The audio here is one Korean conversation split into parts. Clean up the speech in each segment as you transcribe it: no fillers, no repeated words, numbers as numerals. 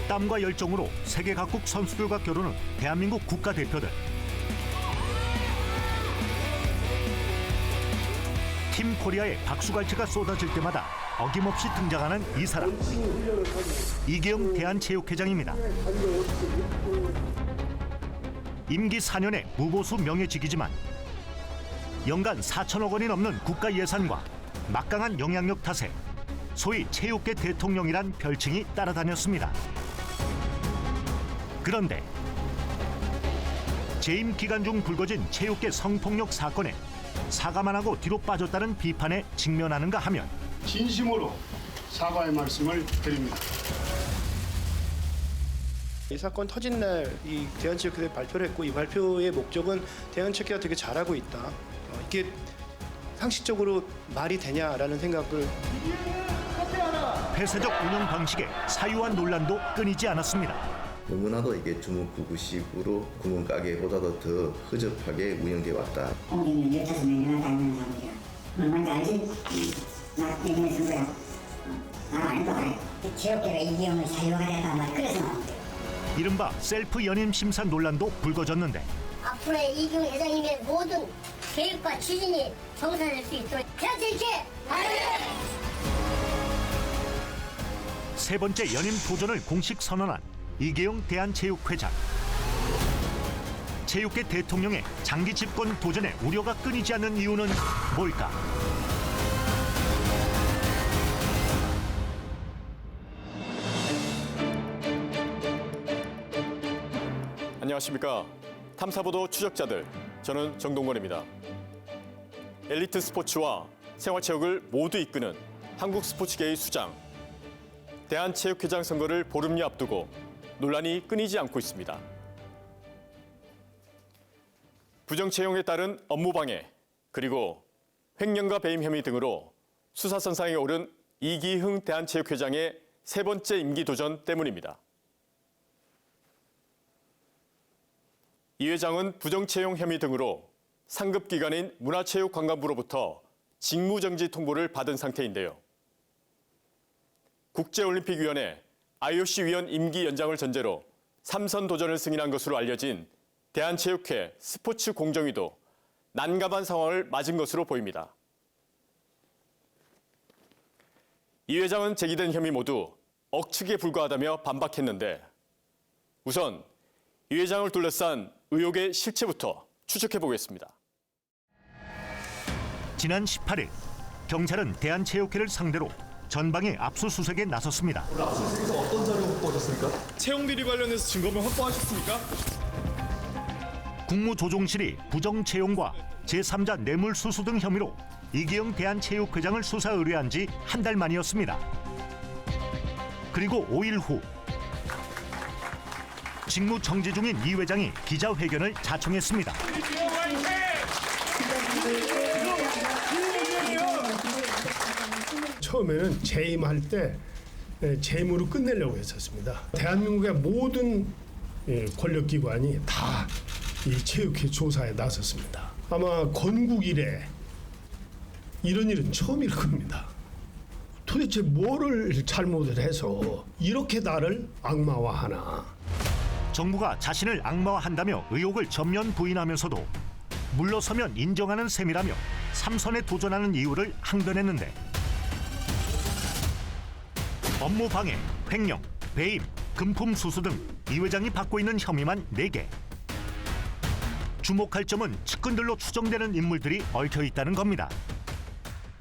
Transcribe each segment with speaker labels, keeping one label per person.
Speaker 1: 땀과 열정으로 세계 각국 선수들과 겨루는 대한민국 국가대표들. 팀 코리아의 박수갈채가 쏟아질 때마다 어김없이 등장하는 이 사람. 이계영 대한체육회장입니다. 임기 4년의 무보수 명예직이지만 연간 4천억 원이 넘는 국가 예산과 막강한 영향력 탓에 소위 체육계 대통령이란 별칭이 따라다녔습니다. 그런데 재임 기간 중 불거진 체육계 성폭력 사건에 사과만 하고 뒤로 빠졌다는 비판에 직면하는가 하면
Speaker 2: 진심으로 사과의 말씀을 드립니다.
Speaker 3: 이 사건 터진 날 이 대한체육회에 발표를 했고, 이 발표의 목적은 대한체육회가 되게 잘하고 있다. 이게 상식적으로 말이 되냐라는 생각을.
Speaker 1: 폐쇄적 운영 방식에 사유한 논란도 끊이지 않았습니다.
Speaker 4: 너무나도 이게 주먹구구식으로 구멍가게보다도 더 허접하게 운영돼 왔다.
Speaker 5: 홍준이 15명이나 닮은 사람이야. 뭔지 알지? 나 때문에 쓴 거야. 안 해도 안 해. 체육계가 이기영을 사유가 됐단 말이야. 그래서 나온대.
Speaker 1: 이른바 셀프 연임 심사 논란도 불거졌는데
Speaker 6: 앞으로의 이기영 회장님의 모든 계획과 추진이 성사될 수 있도록 대한체육회 화이팅!
Speaker 1: 세 번째 연임 도전을 공식 선언한 이계영 대한체육회장. 체육계 대통령의 장기 집권 도전에 우려가 끊이지 않는 이유는 뭘까?
Speaker 7: 안녕하십니까. 탐사보도 추적자들, 저는 정동건입니다. 엘리트 스포츠와 생활체육을 모두 이끄는 한국 스포츠계의 수장. 대한체육회장 선거를 보름여 앞두고 논란이 끊이지 않고 있습니다. 부정채용에 따른 업무방해, 그리고 횡령과 배임 혐의 등으로 수사선상에 오른 이기흥 대한체육회장의 세 번째 임기 도전 때문입니다. 이 회장은 부정채용 혐의 등으로 상급기관인 문화체육관광부로부터 직무정지 통보를 받은 상태인데요. 국제올림픽위원회 IOC 위원 임기 연장을 전제로 3선 도전을 승인한 것으로 알려진 대한체육회 스포츠공정위도 난감한 상황을 맞은 것으로 보입니다. 이 회장은 제기된 혐의 모두 억측에 불과하다며 반박했는데, 우선 이 회장을 둘러싼 의혹의 실체부터 추적해 보겠습니다.
Speaker 1: 지난 18일 경찰은 대한체육회를 상대로 전방의 압수수색에 나섰습니다.
Speaker 8: 오늘 압수수색에서 어떤 자료 확보하셨습니까? 채용 비리 관련해서 증거물 확보하셨습니까?
Speaker 1: 국무조종실이 부정채용과 제3자 뇌물수수 등 혐의로 이기영 대한체육회장을 수사 의뢰한 지 한 달 만이었습니다. 그리고 5일 후 직무 정지 중인 이 회장이 기자회견을 자청했습니다.
Speaker 2: 처음에는 재임할 때 재임으로 끝내려고 했었습니다. 대한민국의 모든 권력기관이 다 이 체육회 조사에 나섰습니다. 아마 건국 이래 이런 일은 처음일 겁니다. 도대체 뭐를 잘못을 해서 이렇게 나를 악마화하나.
Speaker 1: 정부가 자신을 악마화한다며 의혹을 전면 부인하면서도 물러서면 인정하는 셈이라며 3선에 도전하는 이유를 항변했는데, 업무 방해, 횡령, 배임, 금품 수수 등 이 회장이 받고 있는 혐의만 4개. 주목할 점은 측근들로 추정되는 인물들이 얽혀 있다는 겁니다.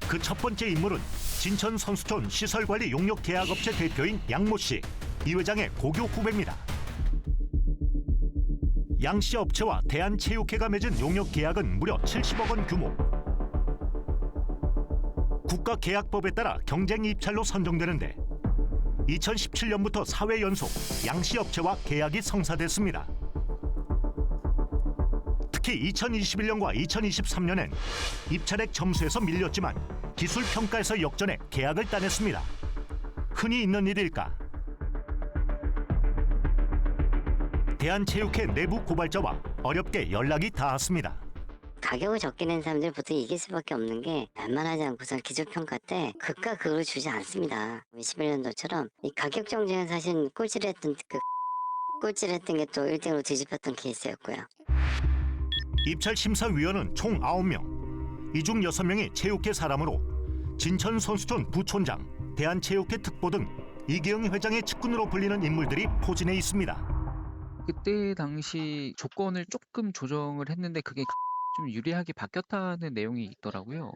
Speaker 1: 그 첫 번째 인물은 진천 선수촌 시설관리 용역 계약업체 대표인 양모 씨, 이 회장의 고교 후배입니다. 양 씨 업체와 대한체육회가 맺은 용역 계약은 무려 70억 원 규모. 국가계약법에 따라 경쟁 입찰로 선정되는데 2017년부터 4회 연속 양 씨 업체와 계약이 성사됐습니다. 특히 2021년과 2023년엔 입찰액 점수에서 밀렸지만 기술 평가에서 역전해 계약을 따냈습니다. 흔히 있는 일일까? 대한체육회 내부 고발자와 어렵게 연락이 닿았습니다.
Speaker 5: 가격을 적게 낸 사람들이 보통 이길 수밖에 없는 게 웬만하지 않고선 기초평가 때 극과 극을 주지 않습니다. 21년도처럼 이 가격 정지는 사실 꼴찌를 했던 게 또 1등으로 뒤집혔던 케이스였고요.
Speaker 1: 입찰 심사위원은 총 9명, 이 중 6명이 체육회 사람으로 진천 선수촌 부촌장, 대한체육회 특보 등 이기흥 회장의 측근으로 불리는 인물들이 포진해 있습니다.
Speaker 9: 그때 당시 조건을 조금 조정을 했는데 그게 좀 유리하게 바뀌었다는 내용이 있더라고요.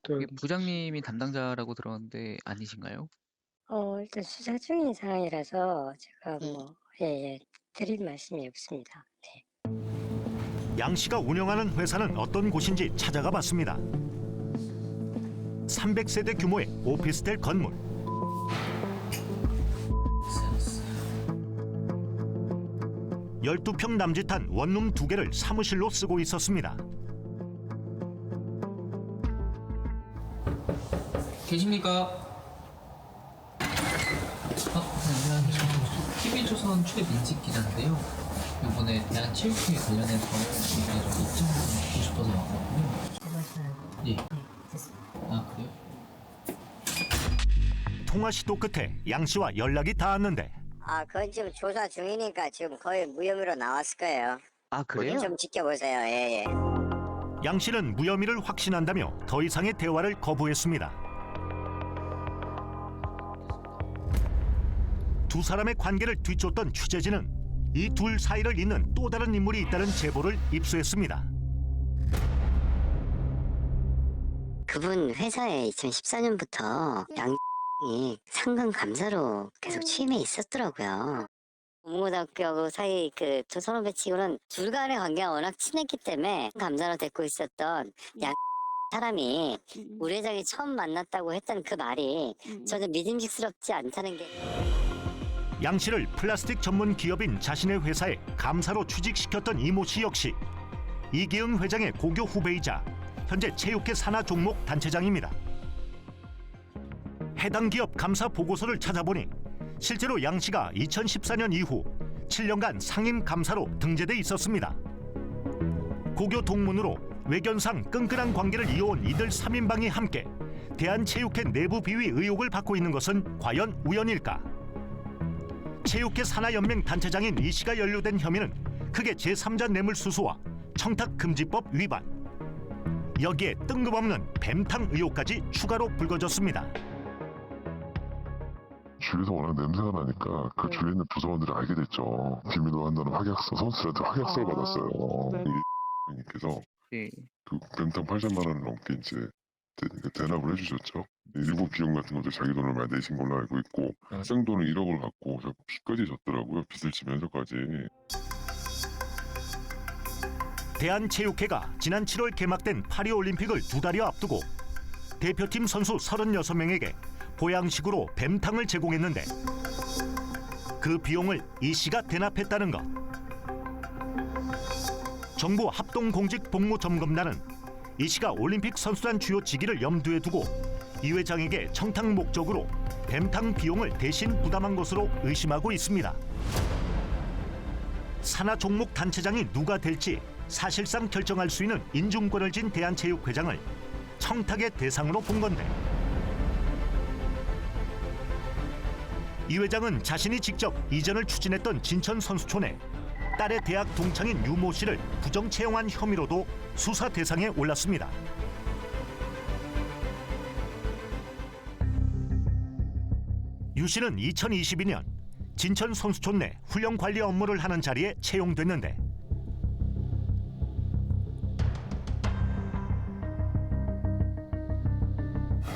Speaker 9: 그게 부장님이 담당자라고 들었는데 아니신가요?
Speaker 5: 일단 수사 중인 상황이라서 제가 드릴 말씀이 없습니다. 네.
Speaker 1: 양 씨가 운영하는 회사는 어떤 곳인지 찾아가 봤습니다. 300세대 규모의 오피스텔 건물. (12평) 남짓한 원룸 2개를 사무실로 쓰고 있었습니다.
Speaker 9: 계십니까? 안녕하세요. TV조선 출입 인식 기자인데요. 이번에 대한체육회 관련해서 얘기를 좀 입증하고 싶어서 왔거든요. 예. 아, 그래요?
Speaker 1: 통화 시도 끝에 양 씨와 연락이 닿았는데
Speaker 5: 그건 지금 조사 중이니까 지금 거의 무혐의로 나왔을 거예요.
Speaker 9: 아, 그래요?
Speaker 5: 좀 지켜보세요. 예.
Speaker 1: 양 씨는 무혐의를 확신한다며 더 이상의 대화를 거부했습니다. 두 사람의 관계를 뒤쫓던 취재진은 이 둘 사이를 잇는 또 다른 인물이 있다는 제보를 입수했습니다.
Speaker 5: 그분 회사에 2014년부터 양이 상근 감사로 계속 취임해 있었더라고요. 동문고등학교하고 사이 그 두 선후배 치고는 둘 간의 관계가 워낙 친했기 때문에 감사로 데리고 있었던 양 사람이 우리 회장이 처음 만났다고 했던 그 말이 저는 믿음직스럽지 않다는 게.
Speaker 1: 양 씨를 플라스틱 전문 기업인 자신의 회사에 감사로 취직시켰던 이모 씨 역시 이기흥 회장의 고교 후배이자 현재 체육회 산하 종목 단체장입니다. 해당 기업 감사 보고서를 찾아보니 실제로 양 씨가 2014년 이후 7년간 상임 감사로 등재돼 있었습니다. 고교 동문으로 외견상 끈끈한 관계를 이어온 이들 3인방이 함께 대한체육회 내부 비위 의혹을 받고 있는 것은 과연 우연일까? 체육회 산하연맹 단체장인 이 씨가 연루된 혐의는 크게 제3자 뇌물수수와 청탁금지법 위반. 여기에 뜬금없는 뱀탕 의혹까지 추가로 불거졌습니다.
Speaker 10: 주위에서 워낙 냄새가 나니까 그 주위에 있는 부서원들이 알게 됐죠. 김민호 한다는 확약서, 선수들한테 확약서를 받았어요. 이 님께서 그 뱀탕 8천만 원을 넘게 이제 대납을 해주셨죠. 일부 비용 같은 것도 자기 돈을 많이 내신 걸로 알고 있고 생돈을 1억을 갖고 빚까지 졌더라고요. 빚을 지면서까지.
Speaker 1: 대한체육회가 지난 7월 개막된 파리올림픽을 2달여 앞두고 대표팀 선수 36명에게 보양식으로 뱀탕을 제공했는데 그 비용을 이 씨가 대납했다는 것. 정부 합동공직복무점검단은 이 씨가 올림픽 선수단 주요 직위를 염두에 두고 이 회장에게 청탁 목적으로 뱀탕 비용을 대신 부담한 것으로 의심하고 있습니다. 산하 종목 단체장이 누가 될지 사실상 결정할 수 있는 인중권을 쥔 대한체육회장을 청탁의 대상으로 본 건데 이 회장은 자신이 직접 이전을 추진했던 진천 선수촌에 딸의 대학 동창인 유모 씨를 부정 채용한 혐의로도 수사 대상에 올랐습니다. 유 씨는 2022년 진천 선수촌 내 훈련 관리 업무를 하는 자리에 채용됐는데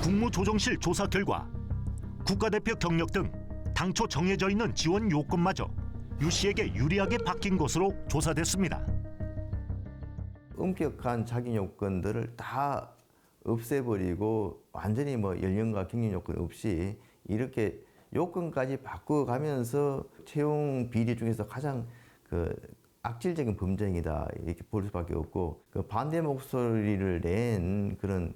Speaker 1: 국무조정실 조사 결과 국가대표 경력 등 당초 정해져 있는 지원 요건마저 유 씨에게 유리하게 바뀐 것으로 조사됐습니다.
Speaker 4: 엄격한 자기 요건들을 다 없애버리고 완전히 연령과 경력 요건 없이 이렇게 요건까지 바꿔가면서 채용 비리 중에서 가장 악질적인 범죄행위다 이렇게 볼 수밖에 없고 반대 목소리를 낸 그런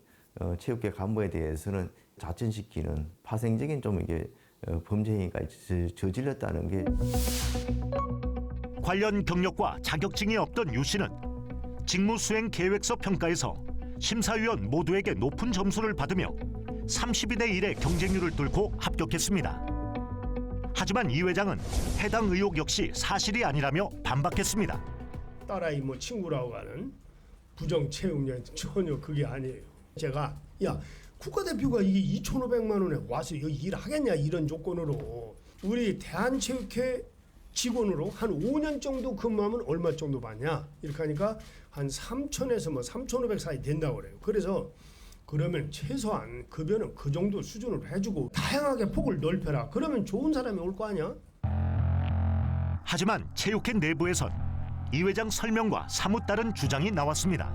Speaker 4: 체육계 간부에 대해서는 자천시키는 파생적인 좀 이게 범죄행위가 저질렀다는 게
Speaker 1: 관련 경력과 자격증이 없던 유 씨는 직무수행 계획서 평가에서 심사위원 모두에게 높은 점수를 받으며 32대 1의 경쟁률을 뚫고 합격했습니다. 하지만 이 회장은 해당 의혹 역시 사실이 아니라며 반박했습니다.
Speaker 2: 딸아이 뭐 친구라고 하는 부정 채용년 전혀 그게 아니에요. 제가 야 국가대표가 이게 2,500만 원에 와서 여기 일하겠냐 이런 조건으로 우리 대한체육회 직원으로 한 5년 정도 근무하면 얼마 정도 받냐 이렇게 하니까 한 3,000에서 뭐 3,500 사이 된다고 그래요. 그래서 그러면 최소한 급여는 그 정도 수준으로 해주고 다양하게 폭을 넓혀라. 그러면 좋은 사람이 올 거 아니야?
Speaker 1: 하지만 체육회 내부에선 이 회장 설명과 사뭇 다른 주장이 나왔습니다.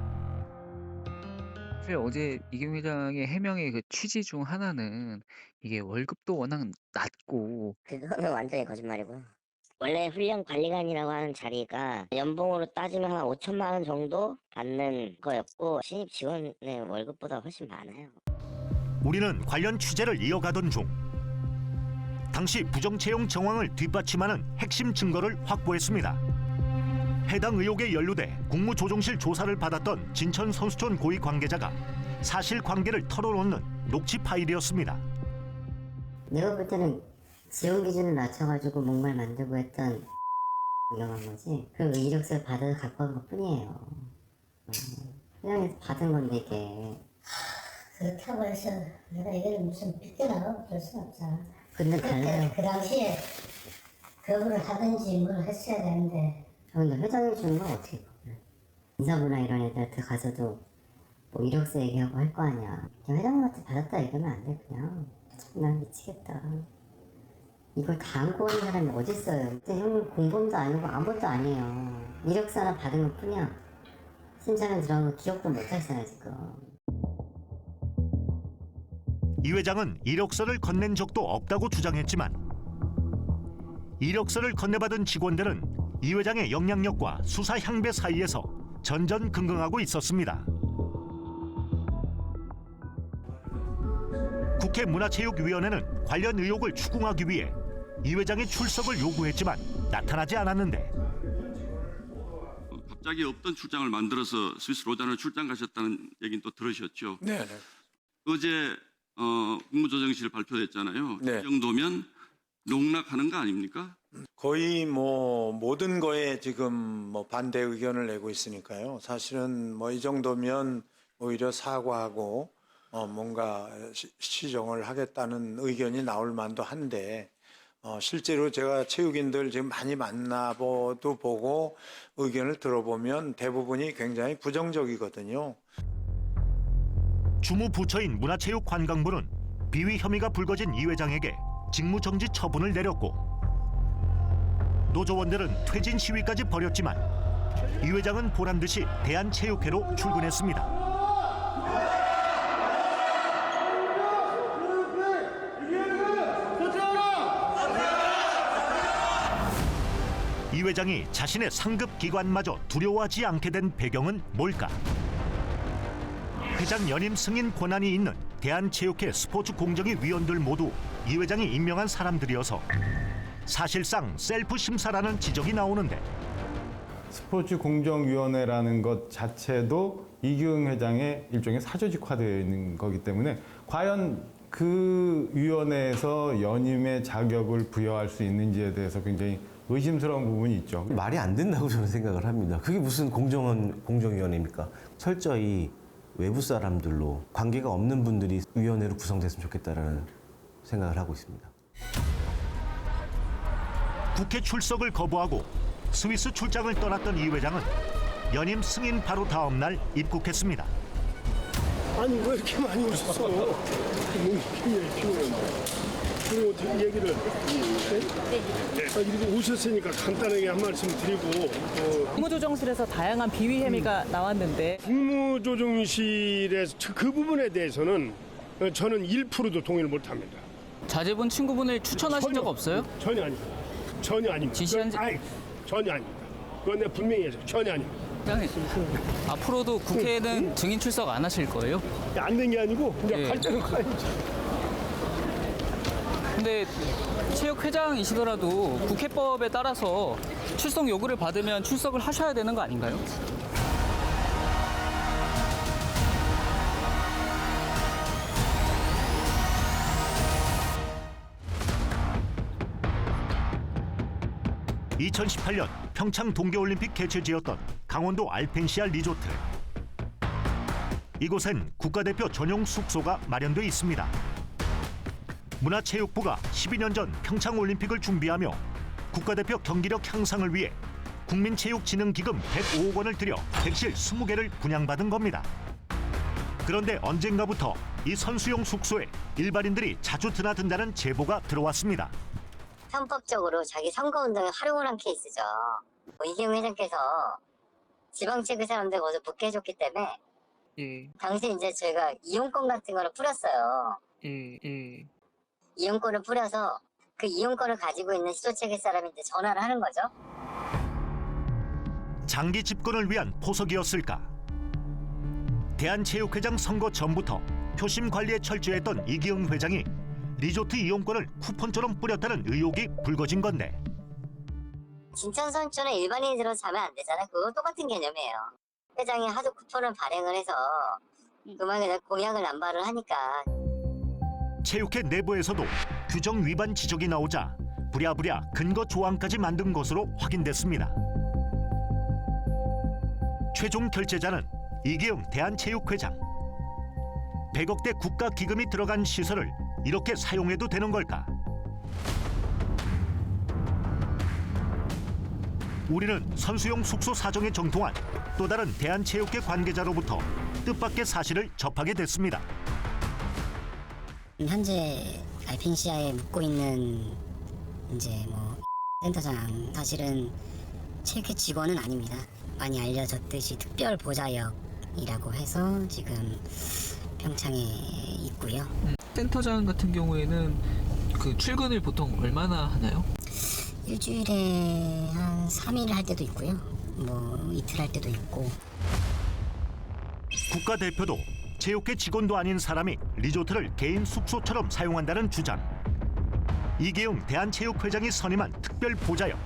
Speaker 11: 사실 어제 이경 회장의 해명의 그 취지 중 하나는 이게 월급도 워낙 낮고
Speaker 5: 그거는 완전히 거짓말이고요. 원래 훈련 관리관이라고 하는 자리가 연봉으로 따지면 한 5천만 원 정도 받는 거였고 신입 직원의 월급보다 훨씬 많아요.
Speaker 1: 우리는 관련 취재를 이어가던 중 당시 부정채용 정황을 뒷받침하는 핵심 증거를 확보했습니다. 해당 의혹에 연루돼 국무조정실 조사를 받았던 진천 선수촌 고위 관계자가 사실관계를 털어놓는 녹취 파일이었습니다.
Speaker 5: 내가 볼 때는 지원 기준을 낮춰가지고 목말 만들고 했던 위험한 거지. 그 이력서를 받아서 갖고 온 것 뿐이에요. 그냥 받은 건데 이게.
Speaker 6: 그렇다고 해서 내가 이걸 무슨 삐끗하고 그럴 순 없잖아.
Speaker 5: 근데 달라요.
Speaker 6: 그 당시에 거부를 하든지 뭘 했어야 되는데.
Speaker 5: 근데 회장님 주는 건 어떻게 보면 인사부나 이런 애들한테 가서도 뭐 이력서 얘기하고 할 거 아니야. 그냥 회장님한테 받았다 얘기하면 안 돼 그냥. 난 미치겠다. 이걸 다 안고 오는 사람이 어딨어요. 근데 형님 공범도 아니고 아무것도 아니에요. 이력서 하나 받은 것 뿐이야. 심사위원 들어간 거 기억도 못하시잖아요 지금.
Speaker 1: 이 회장은 이력서를 건넨 적도 없다고 주장했지만 이력서를 건네받은 직원들은 이 회장의 영향력과 수사 향배 사이에서 전전긍긍하고 있었습니다. 국회 문화체육위원회는 관련 의혹을 추궁하기 위해 이 회장의 출석을 요구했지만 나타나지 않았는데
Speaker 12: 갑자기 없던 출장을 만들어서 스위스 로잔을 출장 가셨다는 얘기는 또 들으셨죠?
Speaker 3: 네.
Speaker 12: 어제 국무조정실 발표됐잖아요.
Speaker 3: 네.
Speaker 12: 이 정도면 농락하는 거 아닙니까?
Speaker 3: 거의 뭐 모든 거에 지금 뭐 반대 의견을 내고 있으니까요. 사실은 뭐 이 정도면 오히려 사과하고 뭔가 시정을 하겠다는 의견이 나올 만도 한데 실제로 제가 체육인들 지금 많이 만나보도 보고 의견을 들어보면 대부분이 굉장히 부정적이거든요.
Speaker 1: 주무부처인 문화체육관광부는 비위 혐의가 불거진 이 회장에게 직무정지 처분을 내렸고 노조원들은 퇴진 시위까지 벌였지만 이 회장은 보란듯이 대한체육회로 출근했습니다. 이 회장이 자신의 상급 기관마저 두려워하지 않게 된 배경은 뭘까? 회장 연임 승인 권한이 있는 대한체육회 스포츠공정위 위원들 모두 이 회장이 임명한 사람들이어서 사실상 셀프 심사라는 지적이 나오는데
Speaker 13: 스포츠공정위원회라는 것 자체도 이기흥 회장의 일종의 사조직화되어 있는 거기 때문에 과연 그 위원회에서 연임의 자격을 부여할 수 있는지에 대해서 굉장히 의심스러운 부분이 있죠.
Speaker 4: 말이 안 된다고 저는 생각을 합니다. 그게 무슨 공정위원회입니까? 철저히 외부 사람들로 관계가 없는 분들이 위원회로 구성됐으면 좋겠다라는 생각을 하고 있습니다.
Speaker 1: 국회 출석을 거부하고 스위스 출장을 떠났던 이 회장은 연임 승인 바로 다음 날 입국했습니다.
Speaker 2: 아니 왜 이렇게 많이 오셨어? 너무 피곤한데. 그리고 어떻게 얘기를 이렇게 오셨으니까 간단하게 한 말씀 드리고
Speaker 14: 국무조정실에서 다양한 비위 혐의가 나왔는데
Speaker 2: 국무조정실에서 그 부분에 대해서는 저는 1%도 동의를 못합니다.
Speaker 14: 자제분 친구분을 추천하신 적 없어요?
Speaker 2: 전혀 아닙니다. 전혀 아닙니다. 전혀 아닙니다. 그건 내가 분명히 해서 전혀 아닙니다.
Speaker 14: 앞으로도 국회에는 증인 출석 안 하실 거예요?
Speaker 2: 안 된 게 아니고 이제 갈 때는 가야죠.
Speaker 14: 근데 체육회장이시더라도 국회법에 따라서 출석 요구를 받으면 출석을 하셔야 되는 거 아닌가요?
Speaker 1: 2018년 평창 동계올림픽 개최지였던 강원도 알펜시아 리조트. 이곳엔 국가대표 전용 숙소가 마련돼 있습니다. 문화체육부가 12년 전 평창올림픽을 준비하며 국가대표 경기력 향상을 위해 국민체육진흥기금 105억 원을 들여 객실 20개를 분양받은 겁니다. 그런데 언젠가부터 이 선수용 숙소에 일반인들이 자주 드나든다는 제보가 들어왔습니다.
Speaker 5: 편법적으로 자기 선거운동에 활용을 한 케이스죠. 이기용 회장께서 지방채 사람들 거기서 묵게 해줬기 때문에 당시 이제 저희가 이용권 같은 거를 뿌렸어요. 이용권을 뿌려서 그 이용권을 가지고 있는 시도체계 사람이 이제 전화를 하는 거죠.
Speaker 1: 장기 집권을 위한 포석이었을까? 대한체육회장 선거 전부터 표심 관리에 철저했던 이기흥 회장이 리조트 이용권을 쿠폰처럼 뿌렸다는 의혹이 불거진 건데,
Speaker 5: 진천 선수는 일반인이 들어서 자면 안 되잖아요. 그거 똑같은 개념이에요. 회장이 하도 쿠폰을 발행을 해서 그만에 공약을 남발을 하니까.
Speaker 1: 체육회 내부에서도 규정 위반 지적이 나오자 부랴부랴 근거 조항까지 만든 것으로 확인됐습니다. 최종 결제자는 이기흥 대한체육회장. 100억대 국가 기금이 들어간 시설을 이렇게 사용해도 되는 걸까? 우리는 선수용 숙소 사정에 정통한 또 다른 대한체육회 관계자로부터 뜻밖의 사실을 접하게 됐습니다.
Speaker 5: 현재 알펜시아에 묵고 있는 이제 센터장 사실은 체육회 직원은 아닙니다. 많이 알려졌듯이 특별 보좌역이라고 해서 지금 평창에 있고요.
Speaker 9: 센터장 같은 경우에는 그 출근을 보통 얼마나 하나요?
Speaker 5: 일주일에 한 3일 할 때도 있고요. 이틀 할 때도 있고.
Speaker 1: 국가대표도 체육회 직원도 아닌 사람이 리조트를 개인 숙소처럼 사용한다는 주장. 이기흥 대한체육회장이 선임한 특별 보좌역,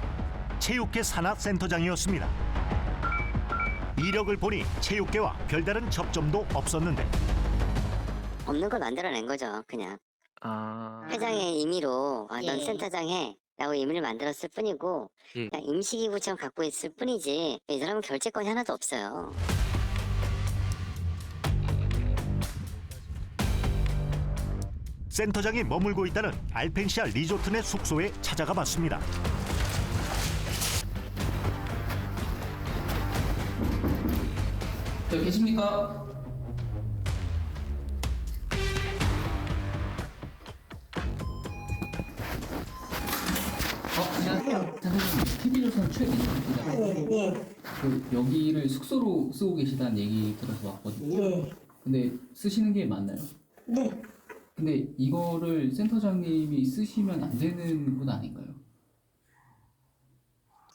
Speaker 1: 체육회 산하센터장이었습니다. 이력을 보니 체육계와 별다른 접점도 없었는데,
Speaker 5: 없는 걸 만들어낸 거죠, 그냥. 회장의 임의로 넌 센터장 해 라고 임의를 만들었을 뿐이고, 그냥 임시기구처럼 갖고 있을 뿐이지 이 사람은 결재권이 하나도 없어요.
Speaker 1: 센터장이 머물고 있다는 알펜시아 리조트 내 숙소에 찾아가 봤습니다.
Speaker 9: 여기 계십니까? 안녕하세요. TV조선 최민입니다. 여기를 숙소로 쓰고 계시다는 얘기 들어서 왔거든요. 근데 쓰시는 게 맞나요?
Speaker 6: 네.
Speaker 9: 근데 이거를 센터장님이 쓰시면 안 되는 건 아닌가요?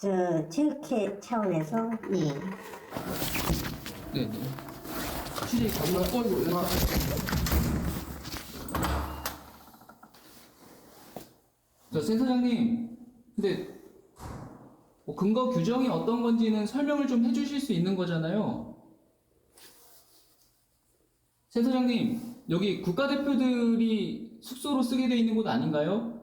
Speaker 6: 저 체육회 차원에서
Speaker 9: 네네. 취재 가보라. 저 센터장님, 근데 근거 규정이 어떤 건지는 설명을 좀 해주실 수 있는 거잖아요. 센터장님, 여기 국가대표들이 숙소로 쓰게 돼 있는 곳 아닌가요?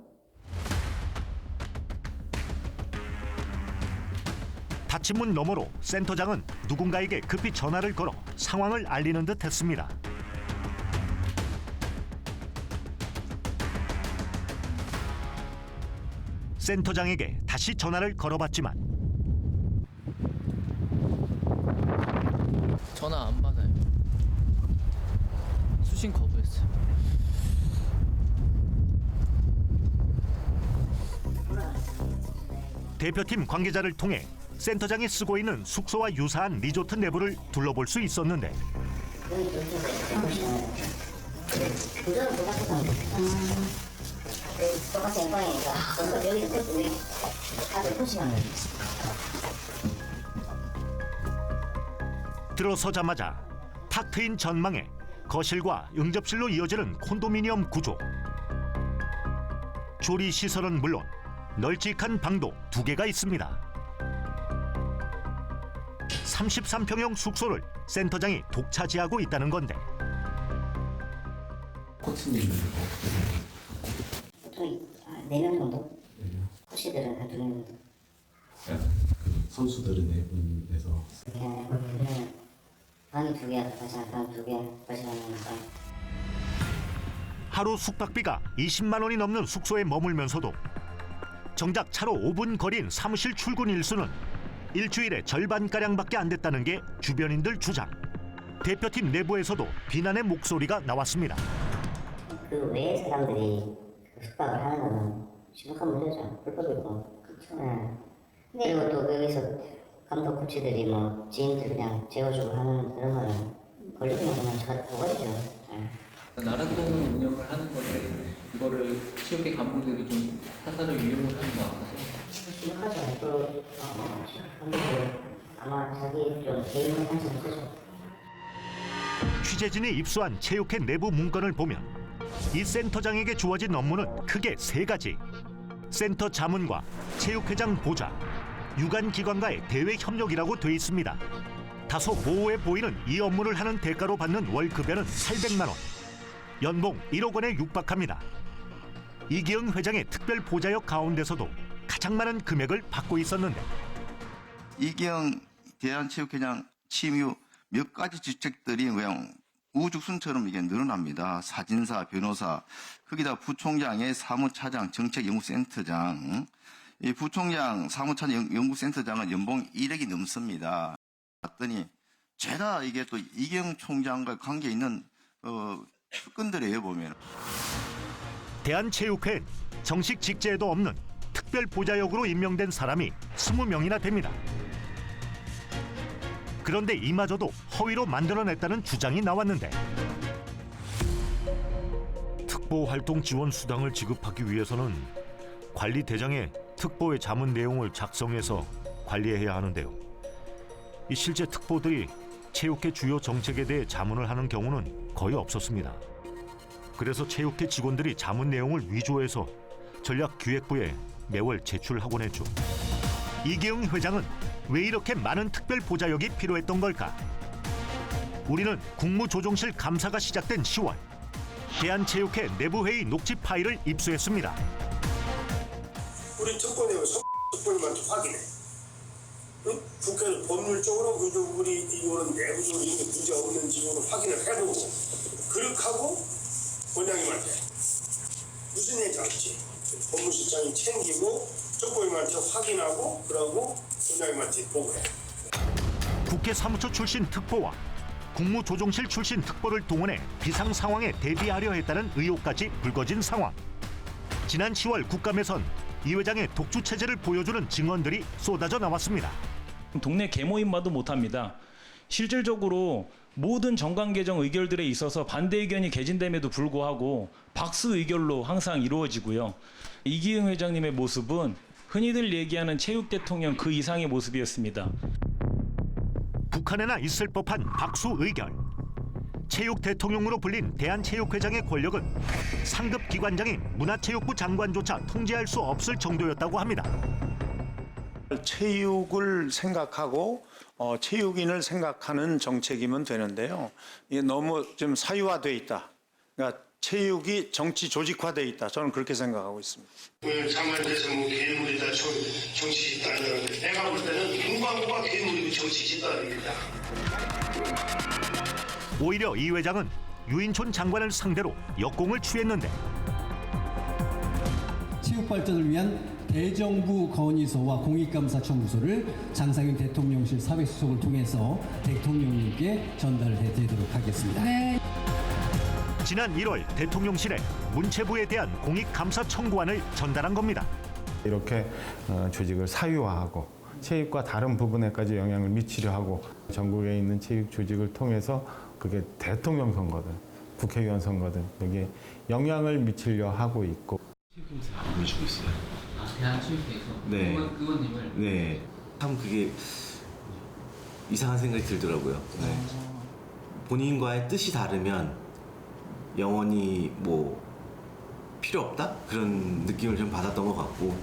Speaker 1: 닫힌 문 너머로 센터장은 누군가에게 급히 전화를 걸어 상황을 알리는 듯 했습니다. 센터장에게 다시 전화를 걸어봤지만
Speaker 9: 전화 안 받아요. 수신 거부했어요.
Speaker 1: 대표팀 관계자를 통해 센터장이 쓰고 있는 숙소와 유사한 리조트 내부를 둘러볼 수 있었는데, 들어서자마자 탁 트인 전망에 거실과 응접실로 이어지는 콘도미니엄 구조. 조리 시설은 물론 널찍한 방도 2개가 있습니다. 33평형 숙소를 센터장이 독차지하고 있다는 건데,
Speaker 5: 보통 4명 정도? 호시들은 한 2명 정도.
Speaker 15: 선수들은 네 분에서
Speaker 5: 방이 2개, 방 2개, 거실 하나니까.
Speaker 1: 하루 숙박비가 20만 원이 넘는 숙소에 머물면서도 정작 차로 5분 거리인 사무실 출근 일수는 일주일에 절반가량밖에 안 됐다는 게 주변인들 주장. 대표팀 내부에서도 비난의 목소리가 나왔습니다.
Speaker 5: 그 외의 사람들이 숙박을 하는 건 심각한 문제죠. 불법이고. 네. 그리고 또 여기서 감독 코치들이 뭐 지인들 그냥 재워주고 하는 그런 거는 걸리면 그냥 저 오버죠.
Speaker 9: 나라동 운영을 하는 건데 이거를 체육회 간부들이 좀 타사를 이용을 하는 것 같아서
Speaker 5: 심각하죠. 또 감독들 아마 자기 좀 개인의 관심을 쓰죠.
Speaker 1: 취재진이 입수한 체육회 내부 문건을 보면 이 센터장에게 주어진 업무는 크게 3가지. 센터 자문과 체육회장 보좌, 유관기관과의 대외 협력이라고 돼 있습니다. 다소 모호해 보이는 이 업무를 하는 대가로 받는 월급여는 800만 원. 연봉 1억 원에 육박합니다. 이기흥 회장의 특별 보좌역 가운데서도 가장 많은 금액을 받고 있었는데
Speaker 4: 이기영 대한체육회장 취임 이후 몇 가지 직책들이 그냥 우후죽순처럼 이게 늘어납니다. 사진사, 변호사, 거기다 부총장의 사무차장, 정책연구센터장, 이 부총장, 사무차장, 연구센터장은 연봉 1억이 넘습니다. 봤더니 죄다 이게 또 이기영 총장과 관계 있는 측근들이에요 보면.
Speaker 1: 대한체육회엔 정식 직제에도 없는 특별 보좌역으로 임명된 사람이 20명이나 됩니다. 그런데 이마저도 허위로 만들어냈다는 주장이 나왔는데 특보활동 지원 수당을 지급하기 위해서는 관리대장의 특보의 자문 내용을 작성해서 관리해야 하는데요. 이 실제 특보들이 체육회 주요 정책에 대해 자문을 하는 경우는 거의 없었습니다. 그래서 체육회 직원들이 자문 내용을 위조해서 전략기획부에 매월 제출하곤 했죠. 이기흥 회장은 왜 이렇게 많은 특별 보좌역이 필요했던 걸까? 우리는 국무조정실 감사가 시작된 10월 대한체육회 내부회의 녹취 파일을 입수했습니다.
Speaker 2: 우리 특권의 특권님한테 확인해. 국회 법률적으로 우리 이거는 내부적으로 이게 문제 없는지 확인을 해보고 그렇게 하고 원장님한테 무슨 얘기 할지 법무실장이 챙기고 특보님한테 확인하고 그러고 원장님한테 보고해.
Speaker 1: 국회 사무처 출신 특보와 국무조정실 출신 특보를 동원해 비상 상황에 대비하려 했다는 의혹까지 불거진 상황. 지난 10월 국감에선 이 회장의 독주 체제를 보여주는 증언들이 쏟아져 나왔습니다.
Speaker 16: 동네 개모임마도 못합니다. 실질적으로 모든 정관 개정 의결들에 있어서 반대 의견이 개진됨에도 불구하고 박수 의결로 항상 이루어지고요. 이기흥 회장님의 모습은 흔히들 얘기하는 체육 대통령 그 이상의 모습이었습니다.
Speaker 1: 북한에나 있을 법한 박수 의결. 체육 대통령으로 불린 대한체육회장의 권력은 상급 기관장인 문화체육부 장관조차 통제할 수 없을 정도였다고 합니다.
Speaker 3: 체육을 생각하고 체육인을 생각하는 정책이면 되는데요. 이게 너무 좀 사유화돼 있다. 그러니까 체육이 정치 조직화돼 있다. 저는 그렇게 생각하고 있습니다.
Speaker 2: 장관께서 뭐 괴물이다, 정치 집단이다. 내가 볼 때는 문광부가 괴물이고 정치 집단입니다.
Speaker 1: 오히려 이 회장은 유인촌 장관을 상대로 역공을 취했는데
Speaker 17: 체육 발전을 위한 대정부 건의서와 공익감사청구서를 장상윤 대통령실 사회수석을 통해서 대통령님께 전달해 드리도록 하겠습니다. 네.
Speaker 1: 지난 1월 대통령실에 문체부에 대한 공익감사 청구안을 전달한 겁니다.
Speaker 13: 이렇게 조직을 사유화하고 체육과 다른 부분에까지 영향을 미치려 하고 전국에 있는 체육 조직을 통해서 그게 대통령 선거든 국회의원 선거든 여기에 영향을 미치려 하고 있고.
Speaker 15: 안 보여주고 있어요.
Speaker 9: 대한체육회에서
Speaker 15: 네.
Speaker 9: 의원님을
Speaker 15: 네. 참 그게 이상한 생각이 들더라고요. 네. 본인과의 뜻이 다르면 영원히 뭐 필요 없다? 그런 느낌을 좀 받았던 것 같고